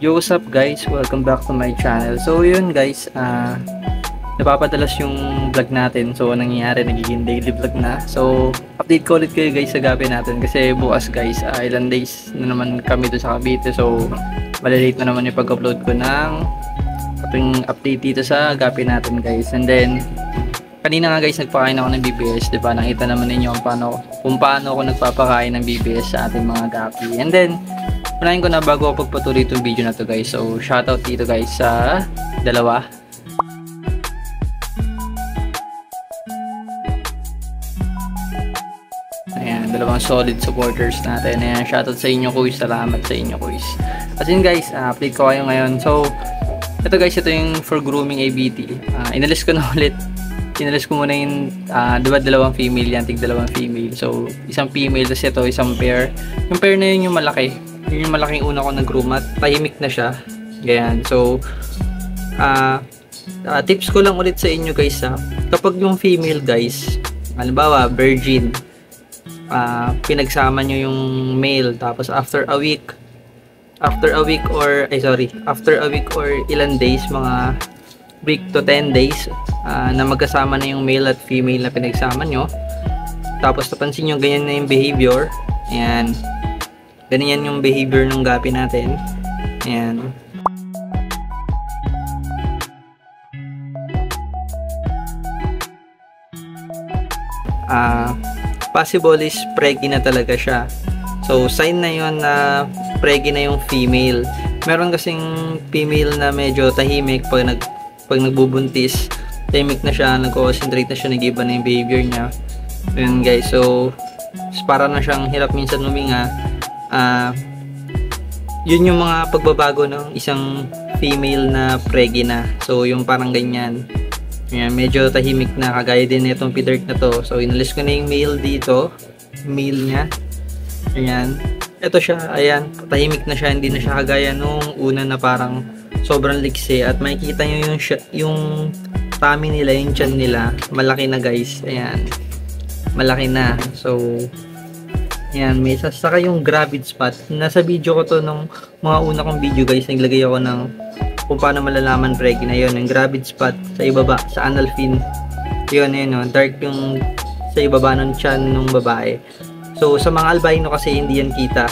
Yo, what's up guys? Welcome back to my channel. So yun guys, napapadalas yung vlog natin. So nangyayari, nagiging daily vlog na. So update ko ulit kayo guys sa gabi natin. Kasi bukas guys, ilang days na naman kami doon sa Cavite. So malilate na naman yung pag-upload ko ng ating update dito sa gabi natin guys. And then, kanina nga guys, nagpakain ako ng BBS. Diba? Nakita naman ninyo kung paano ako nagpapakain ng BBS sa ating mga gabi. And then, unahin ko na bago ako pagpatuloy itong video na to guys. So shoutout dito guys sa dalawa. Ayan, dalawang solid supporters natin. Ayan, shoutout sa inyo kuys. Salamat sa inyo kuys. As in guys, update ko kayo ngayon. So ito guys, ito yung for grooming ABT. Inalis ko na ulit. Inalis ko muna yung dalawang female yan, dalawang female. So isang female, tapos ito isang pair. Yung pair na yun yung malaki. Yun yung malaking una ko nag-groom at tahimik na siya. Ganyan. So, tips ko lang ulit sa inyo guys kapag yung female guys, halimbawa virgin, pinagsama nyo yung male, tapos after a week or ilan days, mga week to 10 days, na magkasama na yung male at female na pinagsama nyo, tapos napansin nyo ganyan na yung behavior, ayan, ganyan yung behavior ng gapi natin. Ayan. Possible is preggy na talaga siya. So, sign na yon na preggy na yung female. Meron kasing female na medyo tahimik pag nagbubuntis. Tahimik na siya, nag-concentrate na siya, nag-iba na yung behavior niya. Ayan guys, so para na siyang hirap minsan huminga. Yun yung mga pagbabago ng isang female na preggy na. So yung parang ganyan. Ayan, medyo tahimik na, kagaya din itong P-Dirt na to. So inalis ko na yung male dito, male niya. Ayan, ito siya, ayan, tahimik na siya, hindi na siya kagaya nung una na parang sobrang liksi. At makikita nyo yung tummy nila, yung tiyan nila, malaki na guys. Ayan, malaki na. So ayan, may saka yung gravid spot. Nasa video ko to nung mga una kong video guys, naglagay ako ng kung paano malalaman preggy na yun. Yung gravid spot sa ibaba, sa anal fin. Yun, no? Dark yung sa ibaba ng tiyan ng babae. So sa mga albino kasi hindi yan kita.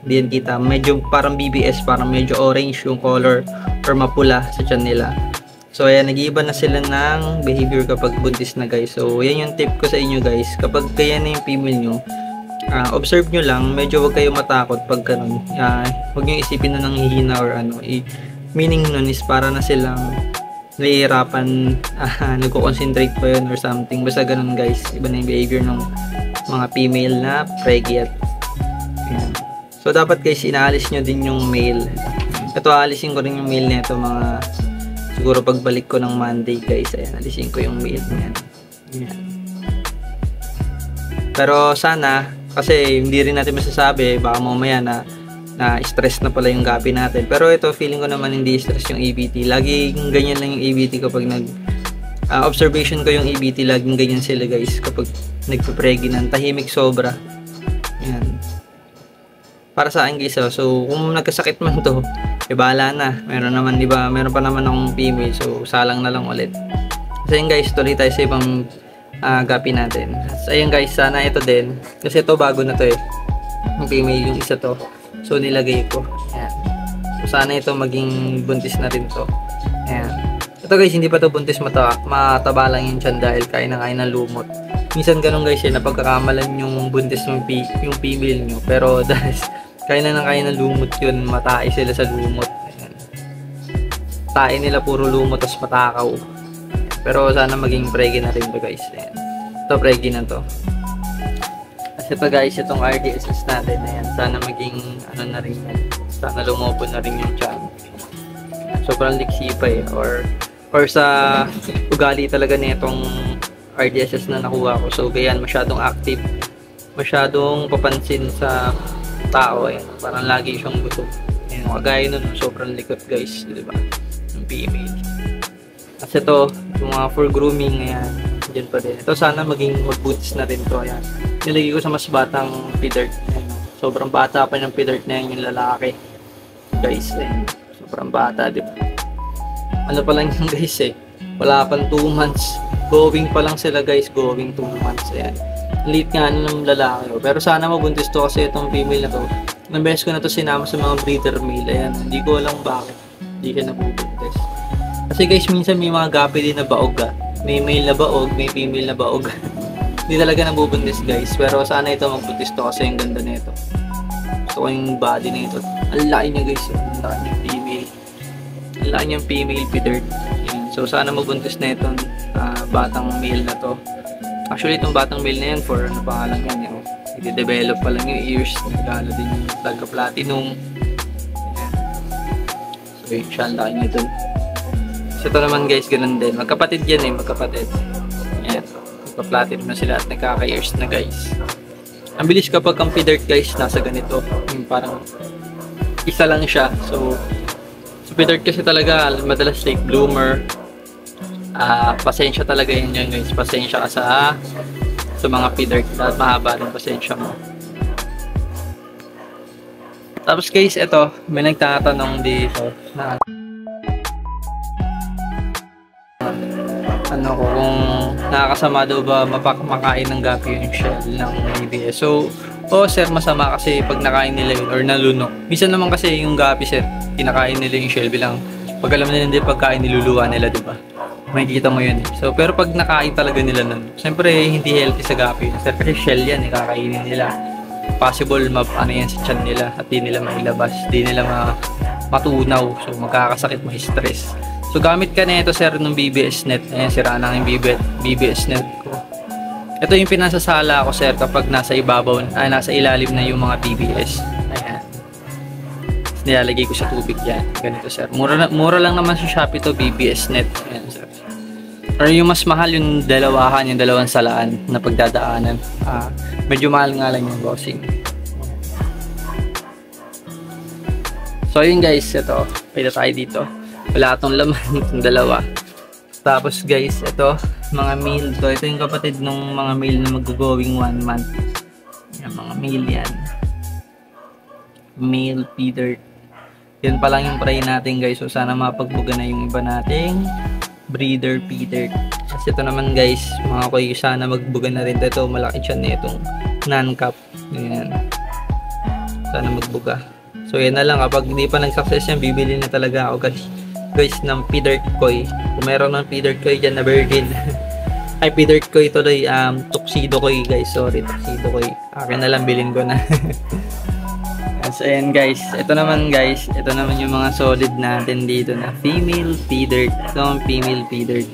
Hindi yan kita. Medyo parang BBS, parang medyo orange yung color or mapula sa tiyan nila. So ayan, nag-iiba na sila ng behavior kapag buntis na guys. So yan yung tip ko sa inyo guys. Kapag kaya na yung female nyo, observe nyo lang, medyo wag kayo matakot pag ganun. Huwag nyo isipin na nanghihina or ano. Meaning nun is para na silang nahihirapan, nagko-concentrate pa yun or something. Basta ganun guys, iba na yung behavior ng mga female na preggy. Ayan. So dapat guys, inaalis nyo din yung male. Ito, aalisin ko rin yung male nito mga siguro pagbalik ko ng Monday guys. Ayan, alisin ko yung male niyan. Ayan. Pero sana, kasi hindi rin natin masasabi, baka mamaya na stress na pala yung gapi natin. Pero ito, feeling ko naman hindi stress yung ABT. Laging ganyan lang yung ABT kapag observation ko yung ABT, laging ganyan sila guys kapag nagpa-preggy ng tahimik sobra. Ayan. Para sa akin guys, so kung nagkasakit man to, bahala na. Meron naman, diba, meron pa naman akong female, so salang na lang ulit. So yun guys, tuloy tayo sa ibang gapi natin. So ayun guys, sana ito din, kasi ito bago na to yung female, yung isa to, so nilagay ko. Ayan. So sana ito maging buntis na rin to. Ayan. Ito guys, hindi pa to buntis, mataba lang yung tiyan dahil kain ng lumot. Minsan ganun guys, napagkakamalan yung buntis yung female nyo, pero dahil kain ng lumot yun, matae sila sa lumot. Ayan. Tae nila puro lumot, tas matakaw. Pero sana maging preggy na rin to guys. Ayan. Ito, preggy na to. Kasi pa guys, itong RDSS natin, ayan, sana maging ano na rin yan. Sana lumobo na rin yung tiyan. Sobrang liksi pa or sa ugali talaga na itong RDSS na nakuha ko. So ganyan, masyadong active, masyadong papansin sa tao. Ayan, parang lagi siyang gusto. Ayan, kagaya nun, sobrang likot guys, diba? Yung female. Kasi ito, yung mga for grooming, ayan, dyan pa din. Ito sana maging magbutis na rin to. Ayan, nilagay ko sa mas batang P-Dirt. Sobrang bata pa ng P-Dirt na yan, yung lalaki. guys. Sobrang bata, di ba? Ano pa lang yung guys wala pang 2 months. Going pa lang sila guys, going 2 months. Ayan. Late nga ng lalaki. Pero sana mabuntis to kasi itong female na to. Ilang beses ko na to sinama sa mga breeder male. Ayan, hindi ko alam bakit hindi ka nabubuntis. Kasi guys, minsan may mga gapi din na baog May male na baog, may female na baog. Hindi talaga nabubuntis guys. Pero sana ito magbuntis to kasi yung ganda nito. Gusto ko yung body nito. Ang laki niya guys. Ang laki niyang female. Ang laki niyang female feathered. So sana magbuntis na itong batang male na to. Actually itong batang male na yan for ano pangalan yan. I-develop pa lang yung ears. Nagalo din yung Talca Platinum. So yun siya, ang laki niya dun. So ito naman guys, ganun din. Magkapatid yan magkapatid. Ayan. Magka-platinum na sila at nagkaka-ears na guys. Ang bilis kapag ang feathered guys, nasa ganito. Yung parang isa lang siya. So feathered kasi talaga, madalas late bloomer. Pasensya talaga yun guys. Pasensya ka sa mga feathered. Dahil mahaba rin pasensya mo. Tapos guys, ito, may nagtatanong dito na kung nakakasama daw ba makain ng gapi yung shell ng ABS. So, sir, masama kasi pag nakain nila yun or nalunok. Minsan naman kasi yung gapi sir, kinakain nila yung shell bilang pag alam nila hindi pagkain niluluwa nila, di ba? Makikita mo yun. So, pero pag nakain talaga nila nun, siyempre hindi healthy sa gapi. Sir, kasi shell yan, kakainin nila. Possible ano yan sa tiyan nila at di nila mailabas, di nila matunaw. So, magkakasakit, may stress. So, gamit ka na ito, sir, ng BBS net. Ayan, sira na yung BBS net ko. Ito yung pinasasala ko, sir, kapag nasa ibabaw, nasa ilalim na yung mga BBS. Ayan. Nilalagay ko sa tubig yan. Ganito, sir. Mura lang naman sa Shopee to, BBS net. Ayan, sir. Or yung mas mahal yung dalawahan, yung dalawang salaan na pagdadaanan. Medyo mahal nga lang yung bossing. So, yun guys, ito. Pwede tayo dito. Wala itong laman, itong dalawa. Tapos guys, ito, mga male to. Ito yung kapatid ng mga male na mag-going 1 month. Yan, mga male yan. Male feeder. Yan pa lang yung try natin guys. So, sana mapagbuga na yung iba nating breeder feeder. Kasi ito naman guys, mga koy, sana magbuga na rin ito. Malaki siya na itong non-cap. Yan. Sana magbuga. So, yan na lang. Kapag hindi pa nag-success yan, bibili na talaga ako guys ng feeder koi. Kung meron ng feeder koi dyan na virgin. Ay, feeder koi tuloy. Tuxedo koi guys. Sorry, tuxedo koi. Akin na lang, bilhin ko na. So, ayan guys. Ito naman guys. Ito naman yung mga solid natin dito na female feeder. Ito ang female feeder.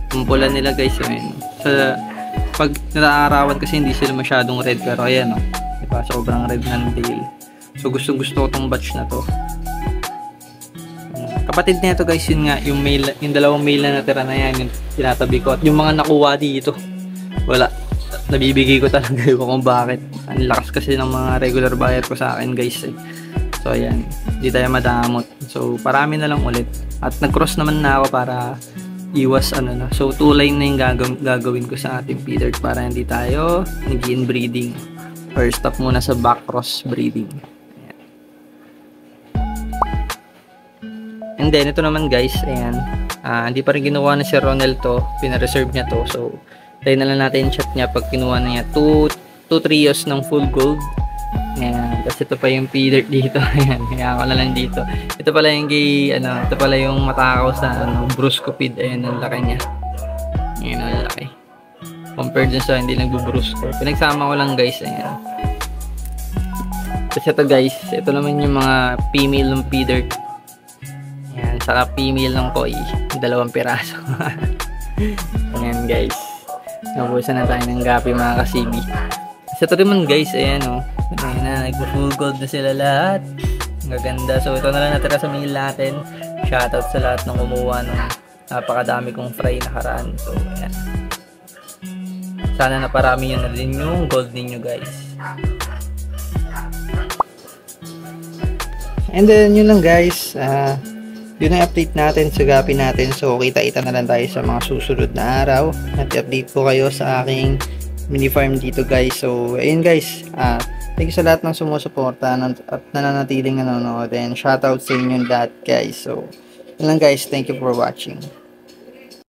Kumpulan nila guys. Ayan. Pag nataarawan kasi hindi sila masyadong red. Pero ayan o. Diba? Sobrang red ng tail. So, gustong gusto ko tong batch na to. Kapatid na ito guys, yun nga, yung dalawang male na natira na yan, yung tinatabi ko. At yung mga nakuha dito, wala. Nabibigay ko talaga kung bakit. Ang lakas kasi ng mga regular buyer ko sa akin guys. So ayan, hindi tayo madamot. So parami na lang ulit. At nag-cross naman na ako para iwas na. So 2 line na yung gagawin ko sa ating feeder para hindi tayo nag-inbreeding. Or stop muna sa back cross breeding. And then, ito naman guys, ayan, hindi pa rin ginawa na si Ronel to, pinareserve niya to, so, tayo na lang natin chat niya pag kinuha na niya, 2 trios ng full gold, ayan, kasi ito pa yung feeder dito, ayan, kaya ako na lang dito, ito pala yung ito pala yung matakaw sa, bruscopid, ayan, ang laki niya, ayan, ang laki, compared dun sa hindi nagbubrusco, pinagsama ko lang guys, ayan, kasi ito guys, ito naman yung mga female ng feeder, saka female ng koi, 2 piraso. Ayan guys, nabusan na tayo ng gapi mga kasibi. Kasi ito naman guys, ayan o, ayan na, nag-full gold na sila lahat, ang gaganda. So ito na lang natira sa male natin. Shoutout sa lahat ng kumuha ng napakadami kong fry nakaraan. So ayan, sana naparami yun na din yung gold ninyo guys. And then yun lang guys, yun ang update natin sa gapi natin. So kita-kita na lang tayo sa mga susunod na araw at update ko kayo sa aking mini farm dito guys. So ayun guys, Thank you sa lahat ng sumusuporta at nananatiling nanonood. And shoutout sa inyo lahat guys. So, yun lang guys. Thank you for watching.